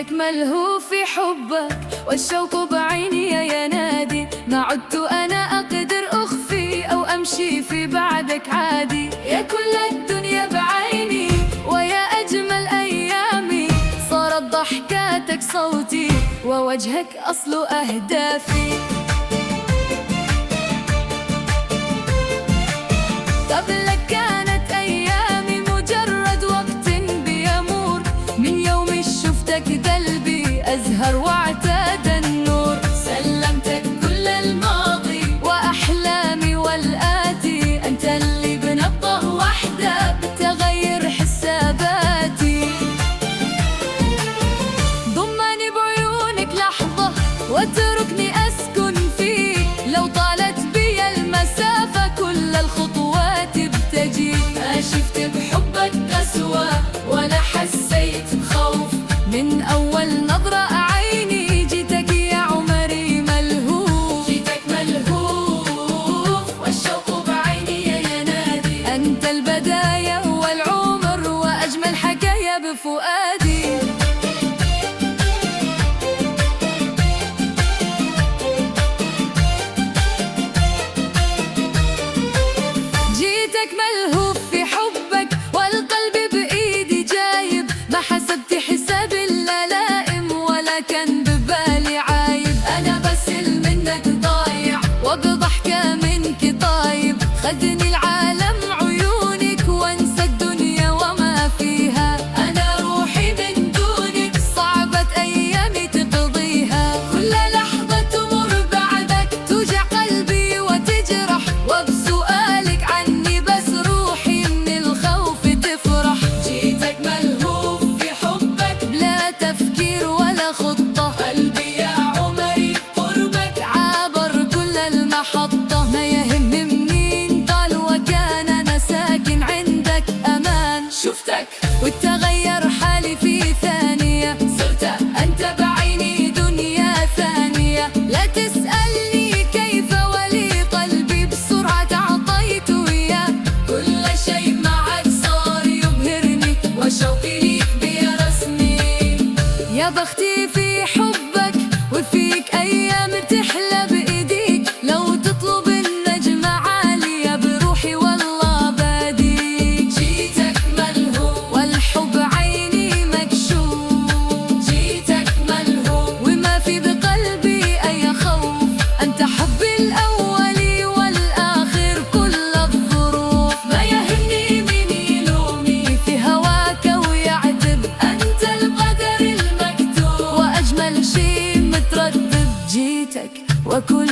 جيتك ملهوف في حبك والشوق بعيني ينادي، ما عدت أنا أقدر أخفي أو أمشي في بعدك عادي. يا كل الدنيا بعيني ويا أجمل أيامي، صارت ضحكاتك صوتي ووجهك أصل أهدافي. قبلك كانت أيامي مجرد وقت بيمر، من يوم شفتك قلبي أزهر واعتاد النور. سلمتك كل الماضي وأحلامي والآتي، أنت اللي بنبضة واحدة بتغير حساباتي. ضمني بعيونك لحظة واتركني أسكن فيك، لو طالت بي المسافة كل الخطوات بتجي. ما شفت بحبك قسوة ولا حسيت بخوف، من أول نظرة عيني جيتك يا عمري ملهوف. جيتك ملهوف والشوق بعيني ينادي، أنت البداية والعمر وأجمل حكاية بفؤادي. جيتك ملهوف في حبك والقلب بإيدي جايب، ما حسبت حساب اللائم ولا كان ببالي عايب. أنا بسل منك ضايع وبضحكة منك طايب، خدني العالم عيونك وانسى الدنيا وما فيها. أنا روحي من دونك صعبت أيامي تقضيها، كل لحظة تمر بعدك توجع قلبي وتجرح، وبسؤالك عني بس روحي من الخوف تفرح. جيتك ملهوف في حبك بلا تفكير ولا خطة، قلبي يا عمري قربك عابر كل المحطة. ما يهم منين طال وكان أنا ساكن عندك أمان. شفتك وتغير حالي في ثانية، صرت أنت بعيني دنيا ثانية. لا تسألني كيف ولي قلبي بسرعة أعطيته إياه، كل شيء معك صار يبهرني وشوقي ليك بيرسمي. يا بختي في حبك وفيك أيام بتحلى بإيديك، لو تطلب النجمة عالية بروحي والله باديك. جيتك ملهوف والحب عيني مكشوف، جيتك ملهوف وما في بقلبي أي خوف، أنت حبي الأولي والآخر كل الظروف. ما يهمني مين يلومني في هواك ويعتب، أنت القدر المكتوب وأجمل شي مترتب. جيتك وكل